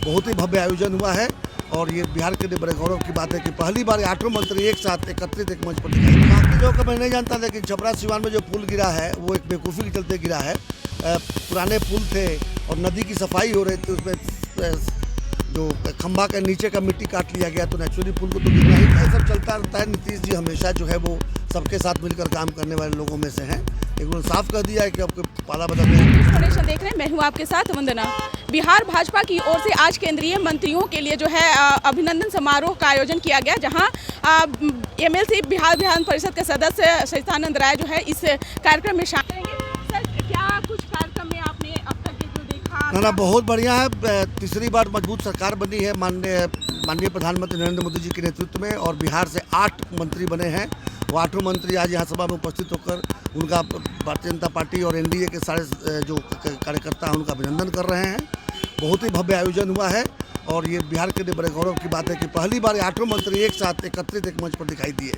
बहुत ही भव्य आयोजन हुआ है और ये बिहार के लिए बड़े गौरव की बात है कि पहली बार 8 मंत्री एक साथ एकत्रित एक मंच पर दिखाई दिए। बाकी जो मैं नहीं जानता, लेकिन छपरा सिवान में जो पुल गिरा है वो एक बेवकूफ़ी के चलते गिरा है। पुराने पुल थे और नदी की सफाई हो रही थी, उसमें जो खंभा के नीचे का मिट्टी काट लिया गया, तो नेचुरली पुल को तो गिरना ही था। सब चलता रहता है। नीतीश जी हमेशा जो है वो सबके साथ मिलकर काम करने वाले लोगों में से हैं। उन्होंने साफ कर दिया है कि आपको पाला बदलना है। देख रहे हैं, मैं हूं आपके साथ वंदना। बिहार भाजपा की ओर से आज केंद्रीय मंत्रियों के लिए जो है अभिनंदन समारोह का आयोजन किया गया, जहां एमएलसी बिहार विधान परिषद के सदस्य सचिदानंद राय जो है इस कार्यक्रम में शामिल होंगे। सर, क्या कुछ कार्यक्रम में आपने अब तक जो देखा? ना बहुत बढ़िया है। तीसरी बार मजबूत सरकार बनी है माननीय प्रधानमंत्री नरेंद्र मोदी जी के नेतृत्व में, और बिहार से 8 मंत्री बने हैं। वो 8 मंत्री आज यहाँ सभा में उपस्थित होकर उनका भारतीय जनता पार्टी और एनडीए के सारे जो कार्यकर्ता हैं उनका अभिनंदन कर रहे हैं। बहुत ही भव्य आयोजन हुआ है और ये बिहार के लिए बड़े गौरव की बात है कि पहली बार 8 मंत्री एक साथ एकत्रित एक मंच पर दिखाई दिए।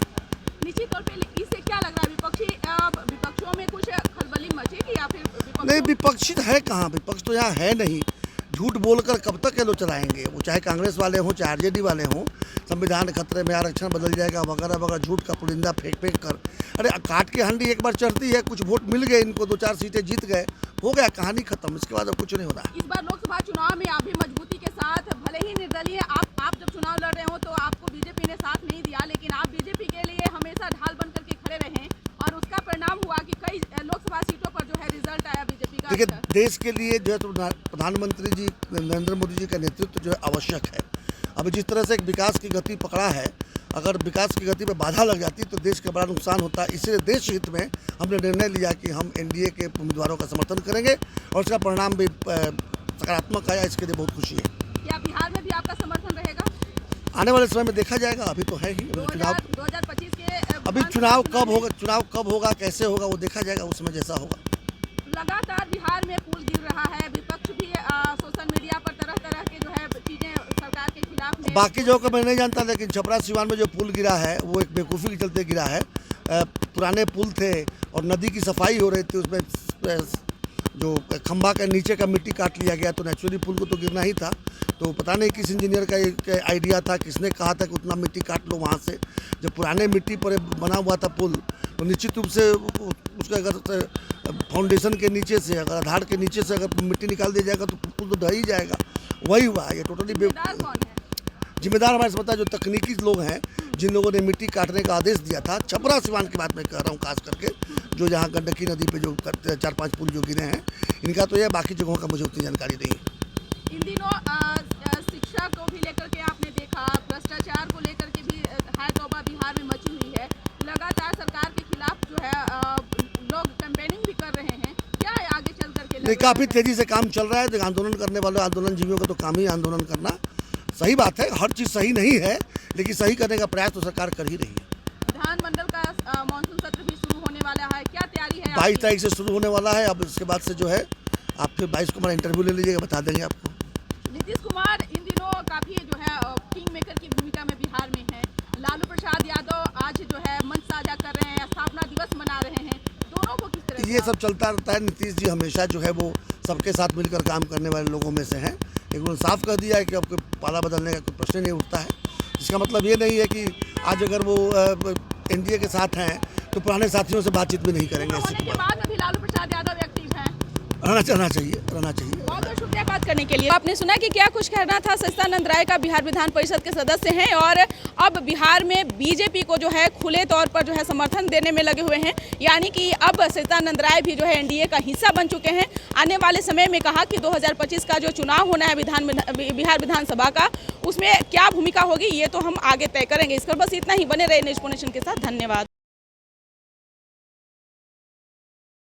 निश्चित तौर पे इससे क्या लग रहा है, विपक्षों में कुछ खलबली मचेगी या फिर नहीं? विपक्षी है कहाँ? विपक्ष तो यहाँ है नहीं। झूठ बोलकर कब तक ये लोग चलाएंगे? वो चाहे कांग्रेस वाले हों चाहे आरजेडी वाले हों, संविधान खतरे में, आरक्षण बदल जाएगा वगैरह वगैरह झूठ का पुलिंदा फेंक कर। अरे काट के हंडी एक बार चढ़ती है, कुछ वोट मिल गए इनको, 2-4 सीटें जीत गए, हो गया, कहानी खत्म। इसके बाद अब कुछ नहीं हो रहा। इस बार लोकसभा चुनाव में आप भी मजबूती के साथ, भले ही निर्दलीय आप जब चुनाव लड़ रहे हो तो आपको बीजेपी ने साथ नहीं दिया, लेकिन आप बीजेपी के लिए हमेशा ढाल बन करके खड़े रहे और उसका परिणाम हुआ कि कई लोकसभा सीटों पर जो है रिजल्ट आया बीजेपी का। देखिए, देश के लिए जो है तो प्रधानमंत्री जी नरेंद्र मोदी जी का नेतृत्व जो है आवश्यक है। अब जिस तरह से एक विकास की गति पकड़ा है, अगर विकास की गति में बाधा लग जाती तो देश का बड़ा नुकसान होता है। इसलिए देश हित में हमने निर्णय लिया कि हम एनडीए के उम्मीदवारों का समर्थन करेंगे और उसका परिणाम भी सकारात्मक आया। इसके लिए बहुत खुशी है। क्या बिहार में भी आपका समर्थन रहेगा? आने वाले समय में देखा जाएगा। अभी तो है ही चुनाव। 2025 के अभी चुनाव कब होगा कैसे होगा वो देखा जाएगा उस समय जैसा होगा। लगातार बिहार में पुल गिर रहा है, विपक्ष भी सोशल मीडिया पर तरह तरह के जो है चीजें सरकार के खिलाफ में। बाकी जो मैं नहीं जानता, लेकिन छपरा सिवान में जो पुल गिरा है वो एक बेवकूफ़ी के चलते गिरा है। पुराने पुल थे और नदी की सफाई हो रही थी, उसमें जो खंभा के नीचे का मिट्टी काट लिया गया, तो नेचुरली पुल को तो गिरना ही था। तो पता नहीं किस इंजीनियर का एक आइडिया था, किसने कहा था कि उतना मिट्टी काट लो वहाँ से। जब पुराने मिट्टी पर बना हुआ था पुल, तो निश्चित रूप से उसका अगर फाउंडेशन के नीचे से, अगर आधार के नीचे से अगर मिट्टी निकाल दिया जाएगा तो पुल तो ढह ही जाएगा। वही हुआ। ये टोटली जिम्मेदार हमारे समझता है जो तकनीकी लोग हैं, जिन लोगों ने मिट्टी काटने का आदेश दिया था। छपरा सिवान की बात मैं कह रहा हूँ, खास करके जो जहाँ गंडकी नदी पे जो 4-5 पुल जो गिरे हैं, इनका तो यह, बाकी जगहों का मुझे उतनी जानकारी नहीं है। इन दिनों शिक्षा को भी लेकर के आपने देखा, भ्रष्टाचार को लेकर के भी हाय तौबा बिहार में मची हुई है। लगातार सरकार के खिलाफ जो है लोग कैंपेनिंग भी कर रहे हैं। क्या है आगे चल करके? नहीं, काफ़ी तेज़ी से काम चल रहा है। आंदोलन करने वाले आंदोलनजीवियों का तो काम ही आंदोलन करना। सही बात है, हर चीज़ सही नहीं है, लेकिन सही करने का प्रयास तो सरकार कर ही रही है। विधानमंडल का मानसून सत्र भी शुरू होने वाला है, क्या तैयारी है? 22 तारीख से शुरू होने वाला है। अब इसके बाद से जो है आप फिर 22 को हमारा इंटरव्यू ले लीजिएगा, बता देंगे आपको। नीतीश कुमार इन दिनों काफी जो है किंग मेकर की भूमिका में बिहार में है। लालू प्रसाद यादव आज जो है मंच साझा कर रहे हैं, स्थापना दिवस मना रहे हैं। दोनों को किस तरह? ये सब चलता रहता है। नीतीश जी हमेशा जो है वो सबके साथ मिलकर काम करने वाले लोगों में से हैं। उन्होंने साफ कर दिया है कि आपको पाला बदलने का कोई प्रश्न नहीं उठता है। इसका मतलब ये नहीं है कि आज अगर वो एनडीए के साथ हैं तो पुराने साथियों से बातचीत भी नहीं करेंगे। इसके बाद भी लालू प्रसाद यादव एक्टिव हैं। रहना चाहिए। बहुत बहुत शुक्रिया बात करने के लिए। आपने सुना कि क्या कुछ कहना था। सचिदानंद राय का बिहार विधान परिषद के सदस्य हैं और अब बिहार में बीजेपी को जो है खुले तौर पर जो है समर्थन देने में लगे हुए हैं। यानी कि अब सचिदानंद राय भी जो है एनडीए का हिस्सा बन चुके हैं। आने वाले समय में कहा कि 2025 का जो चुनाव होना है बिहार विधानसभा का, उसमें क्या भूमिका होगी ये तो हम आगे तय करेंगे। इस पर बस इतना ही। बने रहे नेशन के साथ। धन्यवाद।